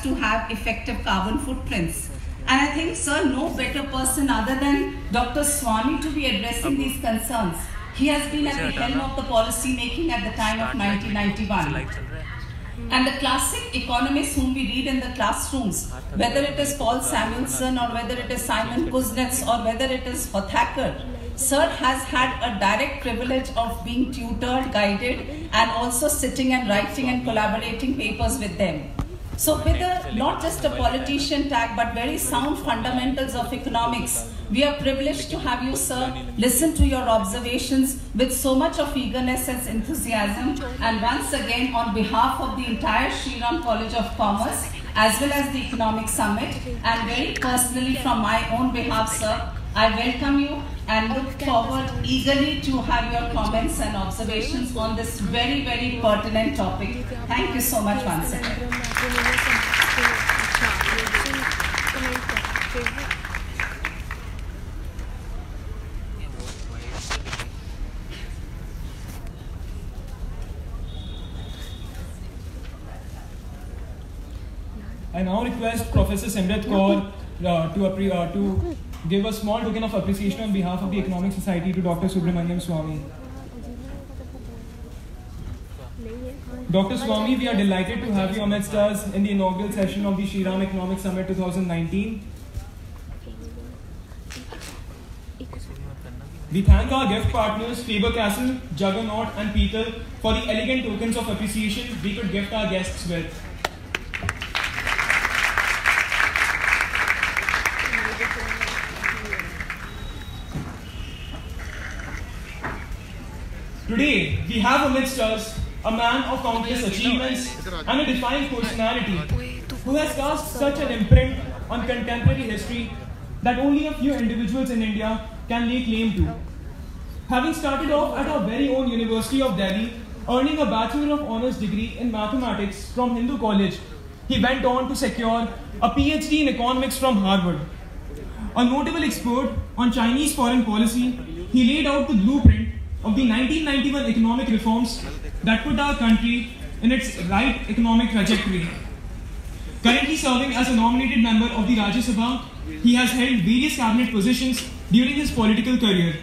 to have effective carbon footprints. And I think, sir, no better person other than Dr. Swamy to be addressing these concerns. He has been at the helm of the policy making at the time of 1991. And the classic economists whom we read in the classrooms, whether it is Paul Samuelson or whether it is Simon Kuznets or whether it is Hothacker, sir has had a direct privilege of being tutored, guided, and also sitting and writing and collaborating papers with them. So with not just a politician tag, but very sound fundamentals of economics, we are privileged to have you, sir, listen to your observations with so much of eagerness and enthusiasm. And once again, on behalf of the entire Shri College of Commerce, as well as the Economic Summit, and very personally from my own behalf, sir, I welcome you and look forward eagerly to have your comments and observations on this very, very pertinent topic. Thank you so much once again. I now request Professor Simrat Kaur to give a small token of appreciation on behalf of the Economic Society to Dr. Subramanian Swamy. Dr. Swamy, we are delighted to have you amidst us in the inaugural session of the Shri Economic Summit 2019. We thank our gift partners Faber-Castell, Juggernaut and Petal for the elegant tokens of appreciation we could gift our guests with. Today, we have amidst us a man of countless achievements and a defined personality who has cast such an imprint on contemporary history that only a few individuals in India can lay claim to. Having started off at our very own University of Delhi, earning a Bachelor of Honours degree in Mathematics from Hindu College, he went on to secure a PhD in Economics from Harvard. A notable expert on Chinese foreign policy, he laid out the blueprint of the 1991 economic reforms that put our country in its right economic trajectory. Currently serving as a nominated member of the Rajya Sabha, he has held various cabinet positions during his political career.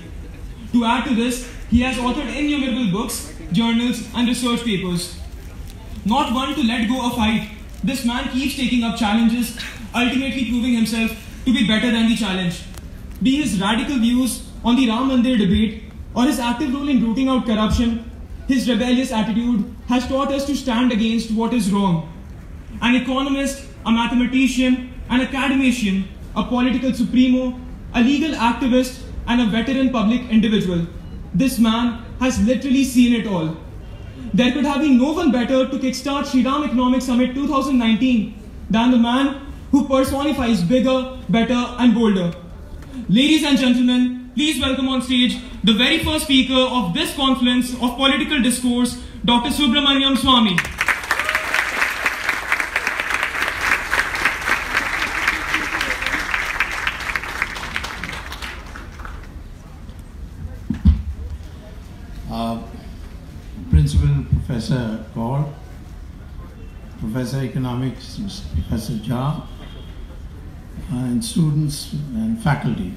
To add to this, he has authored innumerable books, journals and research papers. Not one to let go a fight, this man keeps taking up challenges, ultimately proving himself to be better than the challenge. Be his radical views on the Ram Mandir debate or his active role in rooting out corruption, his rebellious attitude has taught us to stand against what is wrong. An economist, a mathematician, an academician, a political supremo, a legal activist, and a veteran public individual, this man has literally seen it all. There could have been no one better to kickstart Shri Economic Summit 2019 than the man who personifies bigger, better, and bolder. Ladies and gentlemen, please welcome on stage the very first speaker of this conference of political discourse, Dr. Subramanian Swamy. Principal Professor Kaur, Professor Economics, Professor Jha, and students and faculty.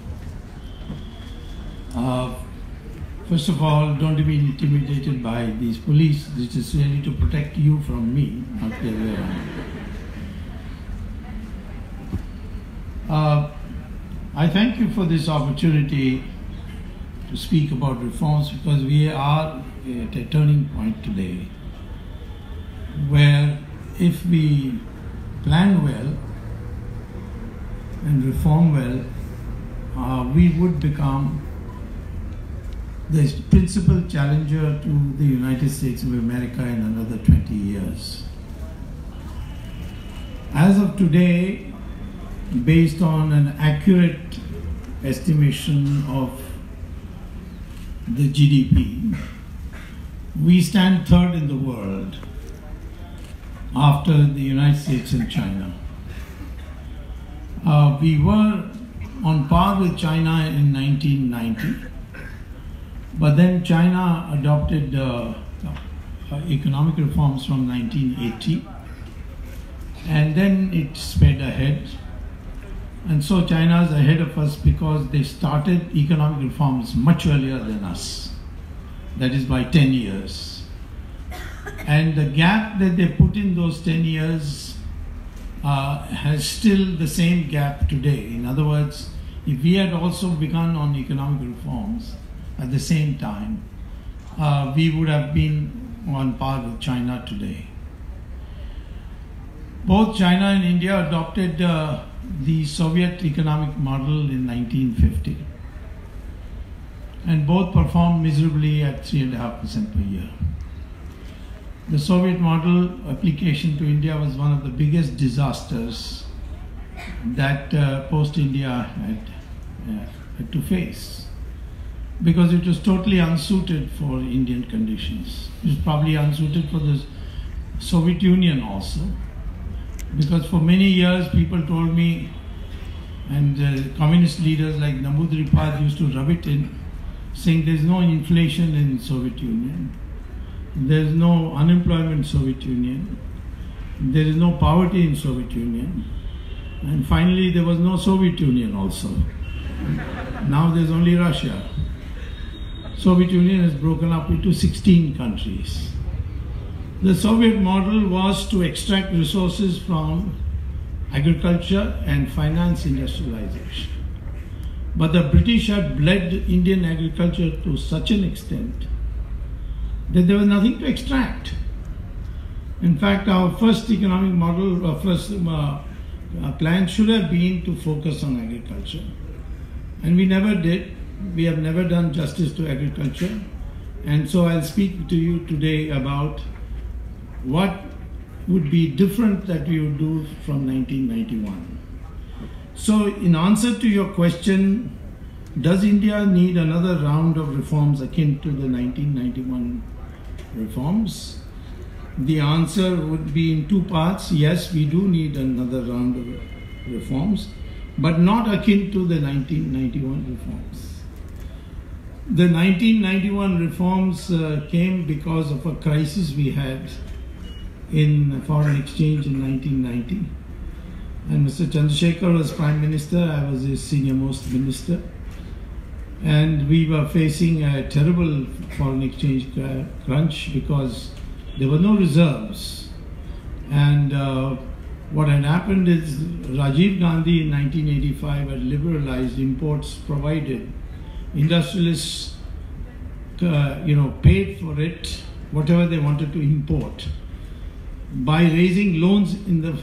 First of all, don't be intimidated by these police. This is really to protect you from me, not the other way around. I thank you for this opportunity to speak about reforms, because we are at a turning point today where if we plan well and reform well, we would become the principal challenger to the United States of America in another 20 years. As of today, based on an accurate estimation of the GDP, we stand third in the world after the United States and China. We were on par with China in 1990. But then China adopted economic reforms from 1980, And then it sped ahead. And so China is ahead of us because they started economic reforms much earlier than us. That is by 10 years. And the gap that they put in those 10 years has still the same gap today. In other words, if we had also begun on economic reforms at the same time, we would have been on par with China today. Both China and India adopted the Soviet economic model in 1950, and both performed miserably at 3.5% per year. The Soviet model application to India was one of the biggest disasters that post-India had to face, because it was totally unsuited for Indian conditions. It was probably unsuited for the Soviet Union also, because for many years people told me, and communist leaders like Namboodiripad used to rub it in, saying there's no inflation in Soviet Union, there's no unemployment in Soviet Union, there is no poverty in Soviet Union, and finally there was no Soviet Union also. Now there's only Russia. Soviet Union has broken up into 16 countries. The Soviet model was to extract resources from agriculture and finance industrialization. But the British had bled Indian agriculture to such an extent that there was nothing to extract. In fact, our first economic model, our first plan should have been to focus on agriculture. And we never did. We have never done justice to agriculture. And so I'll speak to you today about what would be different that we would do from 1991. So in answer to your question, does India need another round of reforms akin to the 1991 reforms? The answer would be in two parts. Yes, we do need another round of reforms, but not akin to the 1991 reforms. The 1991 reforms came because of a crisis we had in foreign exchange in 1990. And Mr. Chandrasekhar was Prime Minister, I was his senior most minister. And we were facing a terrible foreign exchange crunch because there were no reserves. And what had happened is Rajiv Gandhi in 1985 had liberalized imports provided. Industrialists paid for it, whatever they wanted to import, by raising loans in the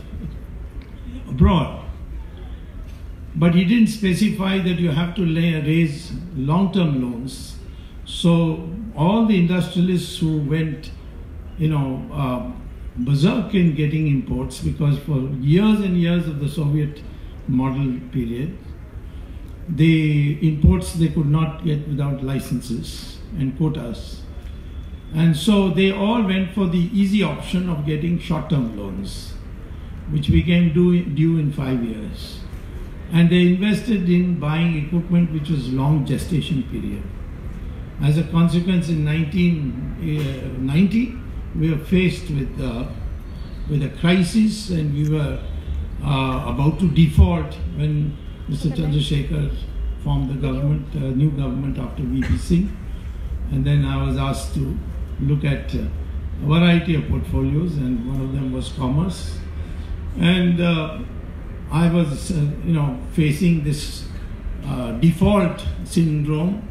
abroad. But he didn't specify that you have to raise long-term loans. So all the industrialists who went, berserk in getting imports, because for years and years of the Soviet model period, the imports they could not get without licenses and quotas. And so they all went for the easy option of getting short-term loans, which became due in 5 years. And they invested in buying equipment which was long gestation period. As a consequence, in 1990, we were faced with a crisis, and we were about to default when Mr. Chandrasekhar formed the government, new government after V.P. Singh. And then I was asked to look at a variety of portfolios, and one of them was commerce. And I was, facing this default syndrome.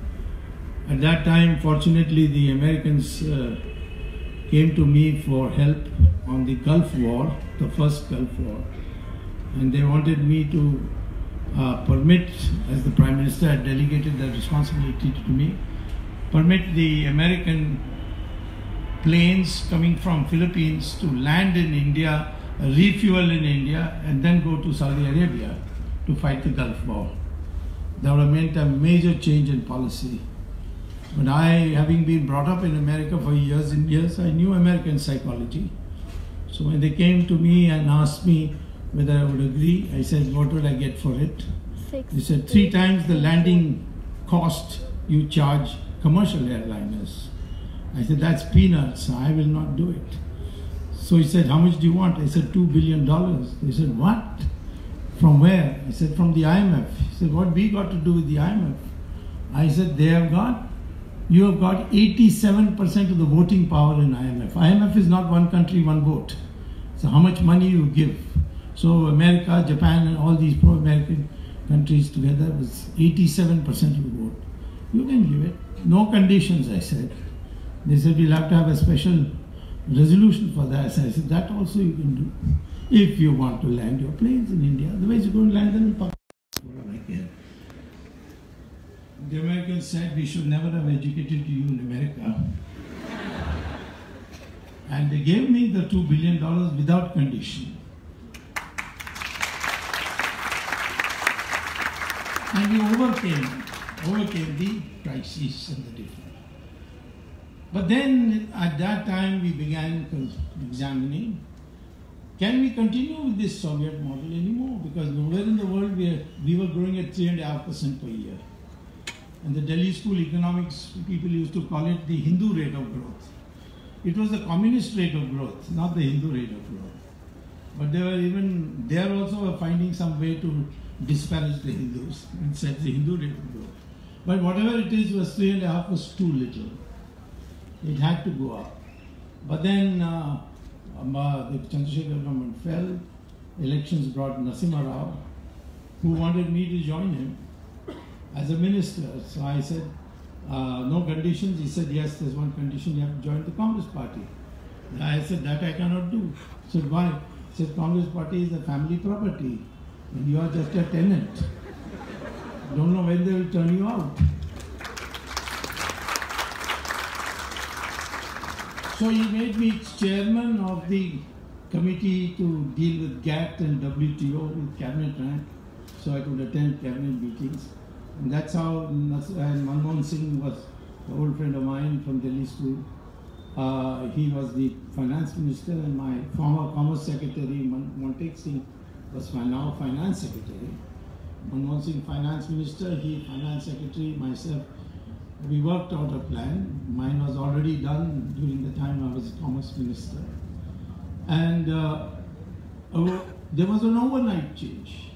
At that time, fortunately, the Americans came to me for help on the Gulf War, the first Gulf War. And they wanted me to permit, as the Prime Minister had delegated that responsibility to me, permit the American planes coming from Philippines to land in India, refuel in India, and then go to Saudi Arabia to fight the Gulf War. That would have meant a major change in policy. But I, having been brought up in America for years and years, I knew American psychology. So when they came to me and asked me whether I would agree, I said, what would I get for it? They said, 3 times the landing cost you charge commercial airliners. I said, that's peanuts, I will not do it. So he said, how much do you want? I said, $2 billion. They said, what? From where? I said, from the IMF. He said, what we got to do with the IMF? I said, you have got 87% of the voting power in IMF. IMF is not one country, one vote. So how much money you give? So America, Japan and all these pro-American countries together was 87% of the vote. You can give it. No conditions, I said. They said, we'll have to have a special resolution for that. So I said, that also you can do. If you want to land your planes in India, otherwise you're going to land them in Pakistan. The Americans said we should never have educated you in America. And they gave me the $2 billion without condition. And we overcame the crisis and the difference. But then at that time we began examining, can we continue with this Soviet model anymore? Because nowhere in the world we were growing at 3.5% per year. And the Delhi school economics people used to call it the Hindu rate of growth. It was the communist rate of growth, not the Hindu rate of growth. But they are also finding some way to disparage the Hindus and said the Hindu rate of growth. But whatever it is, was 3.5 was too little. It had to go up. But then the Chandrasekhar government fell. Elections brought Narasimha Rao, who wanted me to join him as a minister. So I said, no conditions. He said, yes, there's one condition, you have to join the Congress party. I said, that I cannot do. He said, why? He said, Congress party is a family property and you are just a tenant. Don't know when they will turn you out. So he made me chairman of the committee to deal with GATT and WTO with cabinet rank, so I could attend cabinet meetings. And that's how Manmohan Singh was an old friend of mine from Delhi school. He was the finance minister, and my former commerce secretary, Montek Singh, was my now finance secretary. Manmohan Singh, finance minister, he finance secretary, myself. We worked out a plan. Mine was already done during the time I was commerce minister. And there was an overnight change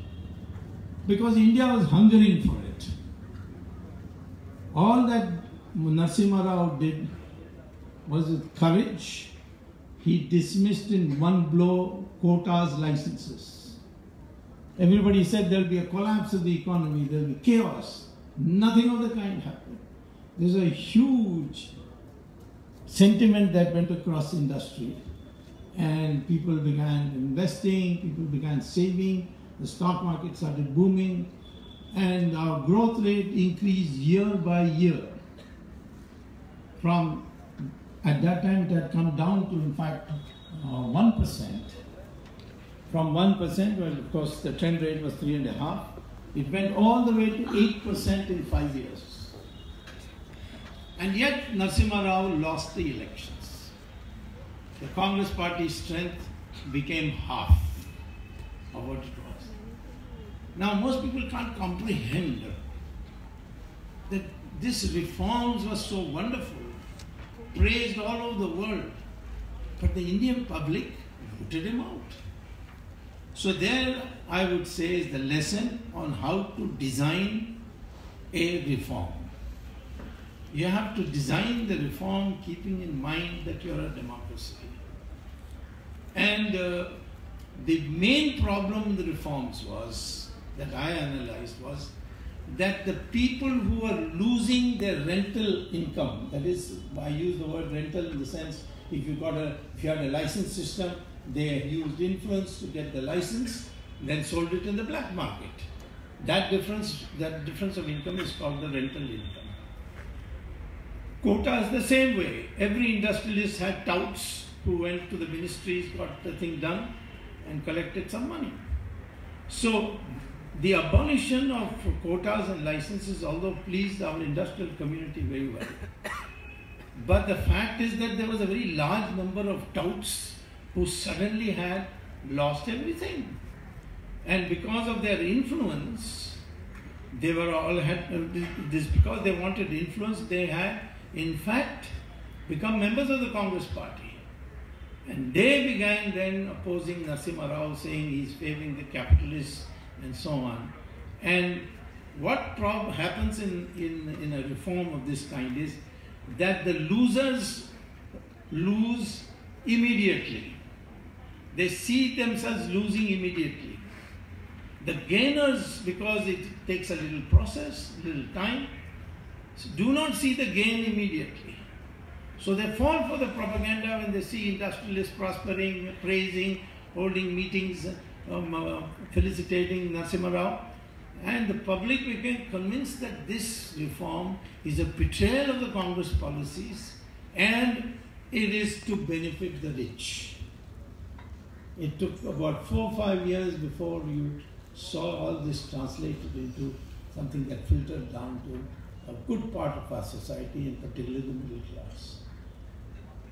because India was hungering for it. All that Narasimha Rao did was with courage. He dismissed in one blow quotas, licenses. Everybody said there will be a collapse of the economy, there will be chaos. Nothing of the kind happened. There's a huge sentiment that went across industry, and people began investing, people began saving, the stock market started booming, and our growth rate increased year by year. From, at that time it had come down to in fact 1%. From 1%, well of course the trend rate was 3.5%, it went all the way to 8% in 5 years. And yet Narasimha Rao lost the elections. The Congress party's strength became half of what it was. Now most people can't comprehend that these reforms were so wonderful, praised all over the world, but the Indian public voted him out. So there I would say is the lesson on how to design a reform. You have to design the reform keeping in mind that you are a democracy. And the main problem in the reforms was, that I analyzed, was that the people who are losing their rental income, that is, I use the word rental in the sense, if you had a license system, they used influence to get the license, then sold it in the black market. That difference of income is called the rental income. Quotas the same way. Every industrialist had touts who went to the ministries, got the thing done, and collected some money. So the abolition of quotas and licenses, although pleased our industrial community very well, but the fact is that there was a very large number of touts who suddenly had lost everything. And because of their influence, they were all because they wanted influence, they had in fact become members of the Congress party. And they began then opposing Narasimha Rao, saying he's favoring the capitalists and so on. And what happens in a reform of this kind is that the losers lose immediately. They see themselves losing immediately. The gainers, because it takes a little process, a little time, do not see the gain immediately. So they fall for the propaganda when they see industrialists prospering, praising, holding meetings, felicitating Narasimha Rao. And the public became convinced that this reform is a betrayal of the Congress policies and it is to benefit the rich. It took about 4 or 5 years before you saw all this translated into something that filtered down to a good part of our society, and particularly the middle class.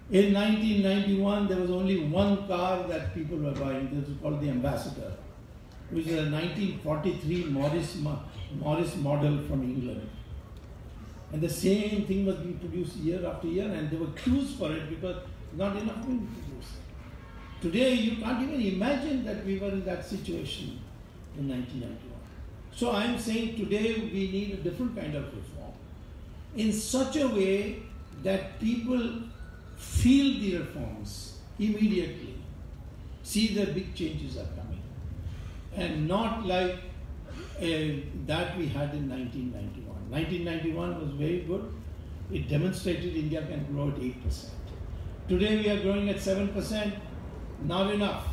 In 1991, there was only one car that people were buying. This was called the Ambassador, which is a 1943 Morris model from England. And the same thing was being produced year after year, and there were queues for it because not enough being produced. Today, you can't even imagine that we were in that situation in 1991. So I am saying today we need a different kind of reform in such a way that people feel the reforms immediately, see the big changes are coming, and not like that we had in 1991. 1991 was very good. It demonstrated India can grow at 8%. Today we are growing at 7%, not enough.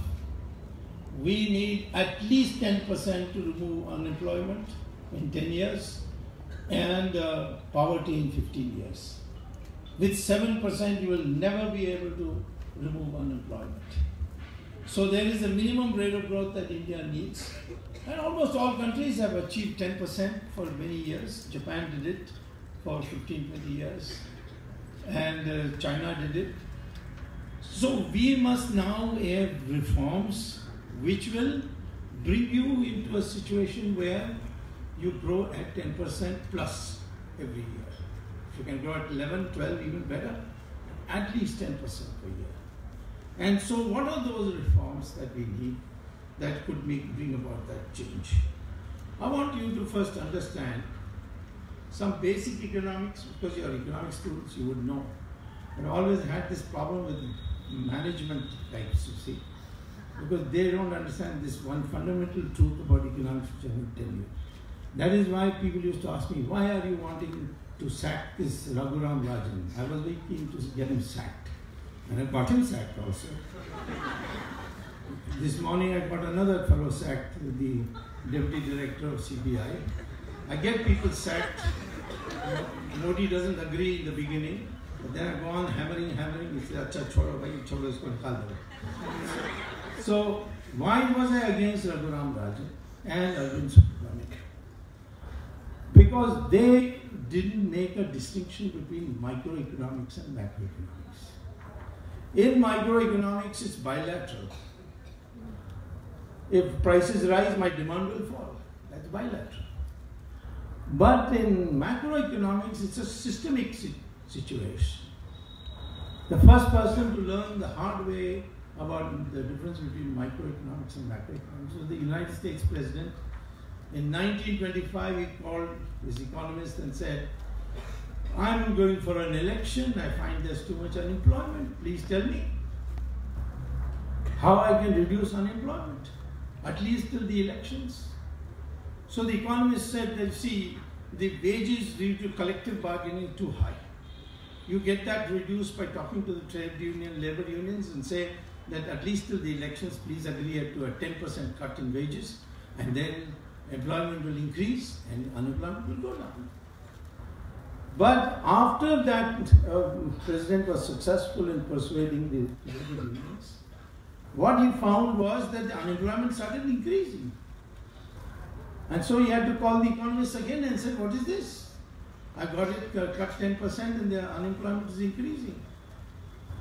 We need at least 10% to remove unemployment in 10 years and poverty in 15 years. With 7%, you will never be able to remove unemployment. So there is a minimum rate of growth that India needs. And almost all countries have achieved 10% for many years. Japan did it for 15, 20 years. And China did it. So we must now have reforms which will bring you into a situation where you grow at 10% plus every year. If you can grow at 11, 12, even better, at least 10% per year. And so what are those reforms that we need that could bring about that change? I want you to first understand some basic economics, because you are economics students, you would know. I've always had this problem with management types, you see, because they don't understand this one fundamental truth about economics which I will tell you. That is why people used to ask me, why are you wanting to sack this Raghuram Rajan? I was very keen to get him sacked. And I got him sacked also. This morning I got another fellow sacked, the Deputy Director of CBI. I get people sacked. Modi doesn't agree in the beginning. But then I go on hammering. He says, "Acha, chodo bhai, chodo isko nikhal do." So why was I against Raghuram Rajan and Arvind Subramanian? Because they didn't make a distinction between microeconomics and macroeconomics. In microeconomics, it's bilateral. If prices rise, my demand will fall. That's bilateral. But in macroeconomics, it's a systemic situation. The first person to learn the hard way about the difference between microeconomics and macroeconomics was the United States President. In 1925, he called his economist and said, "I'm going for an election. I find there's too much unemployment. Please tell me how I can reduce unemployment, at least till the elections." So the economist said that, see, the wages due to collective bargaining too high. You get that reduced by talking to the trade union, labor unions, and say that at least till the elections, please agree to a 10% cut in wages, and then employment will increase and unemployment will go down. But after that, President was successful in persuading the labor unions. What he found was that the unemployment started increasing. And so he had to call the economists again and said, "What is this? I got it cut 10% and the unemployment is increasing."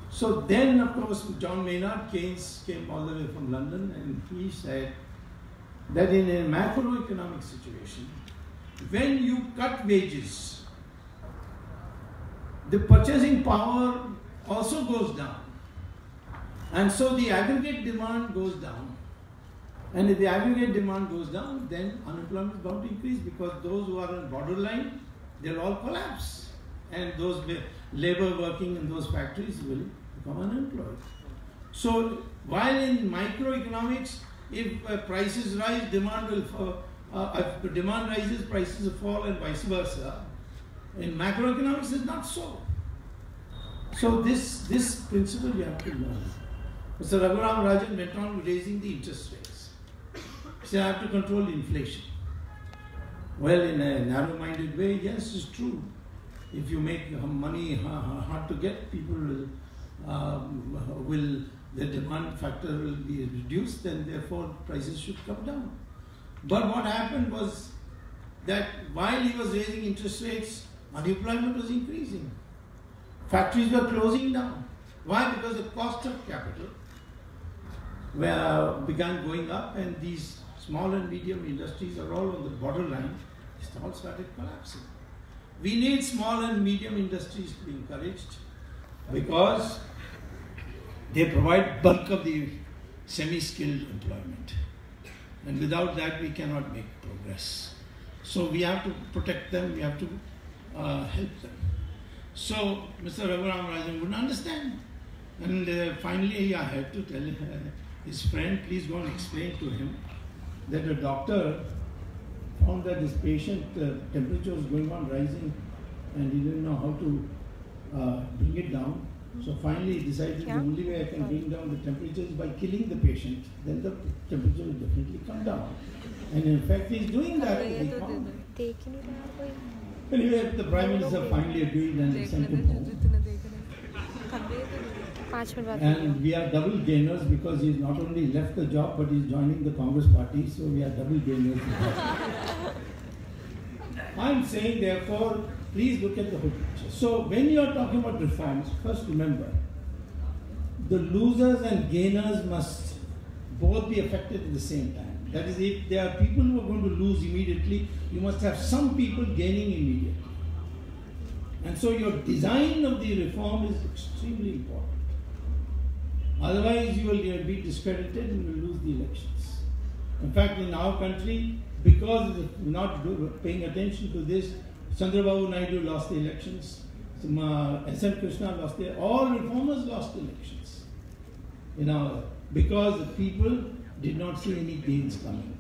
So then, of course, John Maynard Keynes came all the way from London, and he said that in a macroeconomic situation, when you cut wages, the purchasing power also goes down. And so the aggregate demand goes down. And if the aggregate demand goes down, then unemployment is bound to increase, because those who are on borderline, they'll all collapse. And those labor working in those factories will become unemployed. So while in microeconomics, if prices rise, demand will fall. If demand rises, prices will fall, and vice versa. In macroeconomics, it's not so. So this principle we have to learn. Mr. Raghuram Rajan went on raising the interest rates. He said, I have to control inflation. Well, in a narrow-minded way, yes, it's true. If you make money hard to get, people will the demand factor will be reduced, and therefore prices should come down. But what happened was that while he was raising interest rates, unemployment was increasing. Factories were closing down. Why? Because the cost of capital began going up, and these small and medium industries are all on the borderline. It all started collapsing. We need small and medium industries to be encouraged, because they provide bulk of the semi-skilled employment. And without that, we cannot make progress. So we have to protect them, we have to help them. So Mr. Raghuram Rajan wouldn't understand. And finally, I had to tell his friend, please go and explain to him that a doctor found that this patient temperature was going on rising, and he didn't know how to bring it down. So finally he decided the only way I can bring down the temperature is by killing the patient. Then the temperature will definitely come down. And in fact he is doing that. Anyway, the Prime Minister finally agreed and sent him home. And we are double gainers, because he's not only left the job, but he's joining the Congress party, so we are double gainers. I'm saying, therefore, please look at the whole picture. So when you are talking about reforms, first remember, the losers and gainers must both be affected at the same time. That is, if there are people who are going to lose immediately, you must have some people gaining immediately. And so your design of the reform is extremely important. Otherwise, you will be discredited and will lose the elections. In fact, in our country, because of not paying attention to this, Chandrababu Naidu lost the elections, S.M. Krishna lost the, all reformers lost the elections. Because the people did not see any gains coming.